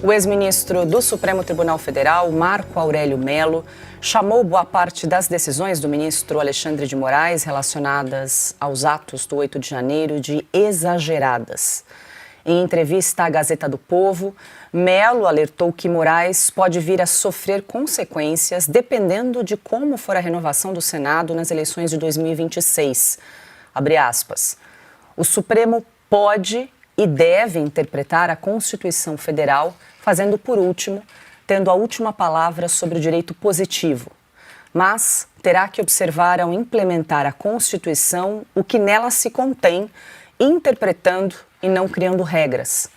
O ex-ministro do Supremo Tribunal Federal, Marco Aurélio Mello, chamou boa parte das decisões do ministro Alexandre de Moraes relacionadas aos atos do 8 de janeiro de exageradas. Em entrevista à Gazeta do Povo, Mello alertou que Moraes pode vir a sofrer consequências dependendo de como for a renovação do Senado nas eleições de 2026. Abre aspas. O Supremo pode e deve interpretar a Constituição Federal, fazendo por último, tendo a última palavra sobre o direito positivo. Mas terá que observar ao implementar a Constituição o que nela se contém, interpretando e não criando regras.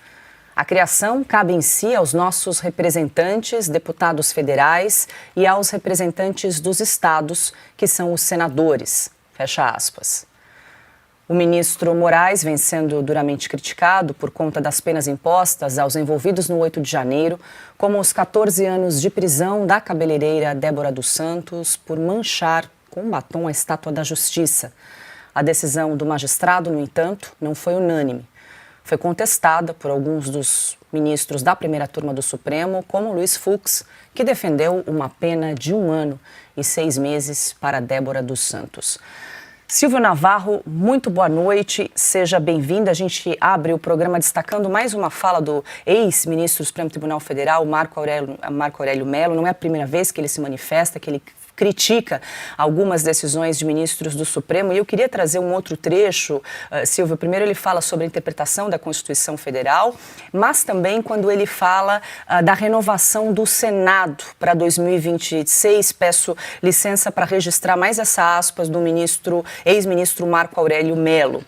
A criação cabe em si aos nossos representantes, deputados federais e aos representantes dos estados, que são os senadores. Fecha aspas. O ministro Moraes vem sendo duramente criticado por conta das penas impostas aos envolvidos no 8 de janeiro, como os 14 anos de prisão da cabeleireira Débora dos Santos por manchar com batom a estátua da Justiça. A decisão do magistrado, no entanto, não foi unânime. Foi contestada por alguns dos ministros da primeira turma do Supremo, como Luiz Fux, que defendeu uma pena de 1 ano e 6 meses para Débora dos Santos. Silvio Navarro, muito boa noite, seja bem-vindo. A gente abre o programa destacando mais uma fala do ex-ministro do Supremo Tribunal Federal, Marco Aurélio Mello. Não é a primeira vez que ele se manifesta, que ele critica algumas decisões de ministros do Supremo. E eu queria trazer um outro trecho, Silvio. Primeiro ele fala sobre a interpretação da Constituição Federal, mas também quando ele fala da renovação do Senado para 2026. Peço licença para registrar mais essa aspas do ex-ministro Marco Aurélio Mello.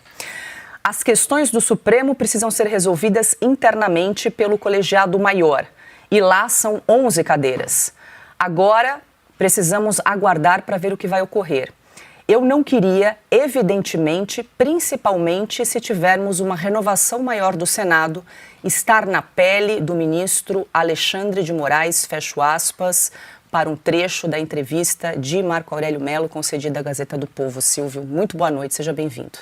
As questões do Supremo precisam ser resolvidas internamente pelo colegiado maior. E lá são 11 cadeiras. Agora precisamos aguardar para ver o que vai ocorrer. Eu não queria, evidentemente, principalmente se tivermos uma renovação maior do Senado, estar na pele do ministro Alexandre de Moraes, fecho aspas, para um trecho da entrevista de Marco Aurélio Mello, concedida à Gazeta do Povo. Silvio, muito boa noite, seja bem-vindo.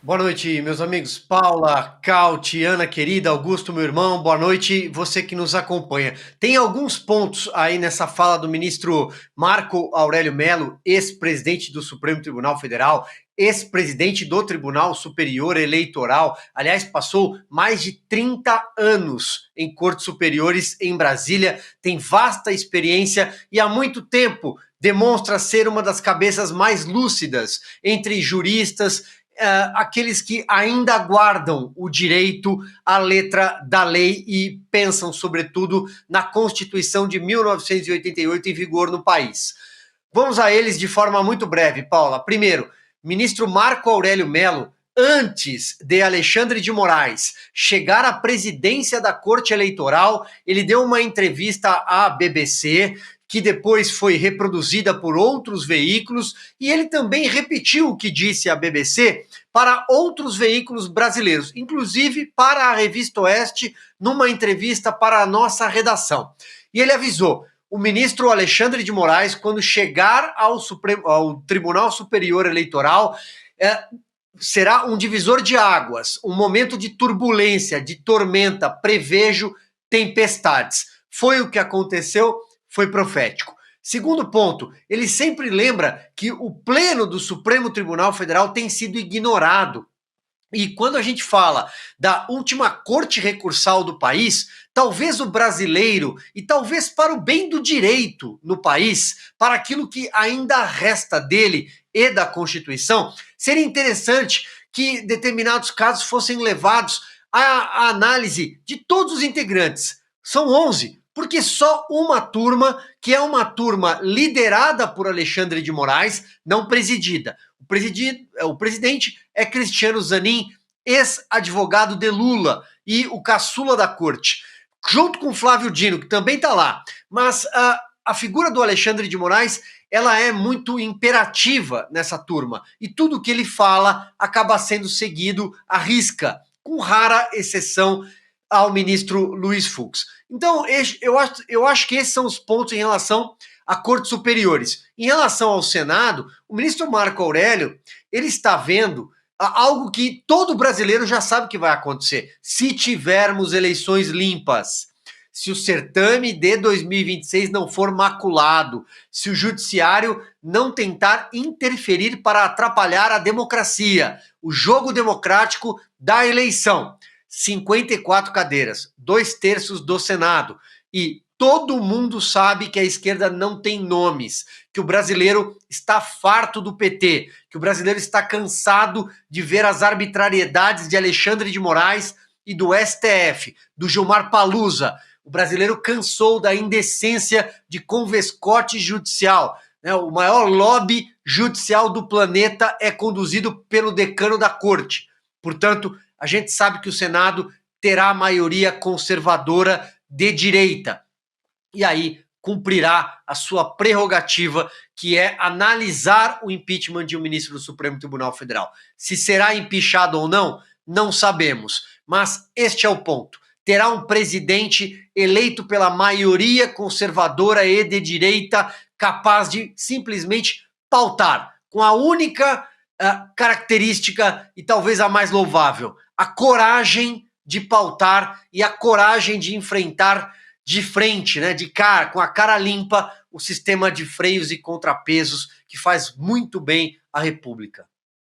Boa noite, meus amigos. Paula, Cauti, Ana querida, Augusto, meu irmão, boa noite, você que nos acompanha. Tem alguns pontos aí nessa fala do ministro Marco Aurélio Mello, ex-presidente do Supremo Tribunal Federal, ex-presidente do Tribunal Superior Eleitoral, aliás, passou mais de 30 anos em cortes superiores em Brasília, tem vasta experiência e há muito tempo demonstra ser uma das cabeças mais lúcidas entre juristas, aqueles que ainda guardam o direito à letra da lei e pensam, sobretudo, na Constituição de 1988 em vigor no país. Vamos a eles de forma muito breve, Paula. Primeiro, ministro Marco Aurélio Mello, antes de Alexandre de Moraes chegar à presidência da Corte Eleitoral, ele deu uma entrevista à BBC, que depois foi reproduzida por outros veículos, e ele também repetiu o que disse à BBC para outros veículos brasileiros, inclusive para a Revista Oeste, numa entrevista para a nossa redação. E ele avisou: o ministro Alexandre de Moraes, quando chegar ao Tribunal Superior Eleitoral, será um divisor de águas, um momento de turbulência, de tormenta, prevejo tempestades. Foi o que aconteceu. Foi profético. Segundo ponto, ele sempre lembra que o pleno do Supremo Tribunal Federal tem sido ignorado. E quando a gente fala da última corte recursal do país, talvez o brasileiro, e talvez para o bem do direito no país, para aquilo que ainda resta dele e da Constituição, seria interessante que determinados casos fossem levados à análise de todos os integrantes. São 11. Porque só uma turma, que é uma turma liderada por Alexandre de Moraes, não presidida. O presidente é Cristiano Zanin, ex-advogado de Lula e o caçula da corte, junto com Flávio Dino, que também está lá. Mas a figura do Alexandre de Moraes, ela é muito imperativa nessa turma. E tudo que ele fala acaba sendo seguido à risca, com rara exceção ao ministro Luiz Fux. Então, eu acho que esses são os pontos em relação a cortes superiores. Em relação ao Senado, o ministro Marco Aurélio, ele está vendo algo que todo brasileiro já sabe que vai acontecer. Se tivermos eleições limpas, se o certame de 2026 não for maculado, se o judiciário não tentar interferir para atrapalhar a democracia, o jogo democrático da eleição. 54 cadeiras, 2/3 do Senado. E todo mundo sabe que a esquerda não tem nomes, que o brasileiro está farto do PT, que o brasileiro está cansado de ver as arbitrariedades de Alexandre de Moraes e do STF, do Gilmar Palusa. O brasileiro cansou da indecência de Convescote judicial. O maior lobby judicial do planeta é conduzido pelo decano da corte. Portanto, a gente sabe que o Senado terá maioria conservadora de direita. E aí cumprirá a sua prerrogativa, que é analisar o impeachment de um ministro do Supremo Tribunal Federal. Se será empichado ou não, não sabemos. Mas este é o ponto. Terá um presidente eleito pela maioria conservadora e de direita, capaz de simplesmente pautar, com a única característica, e talvez a mais louvável, a coragem de pautar e a coragem de enfrentar de frente, né, de cara, com a cara limpa, o sistema de freios e contrapesos que faz muito bem à República.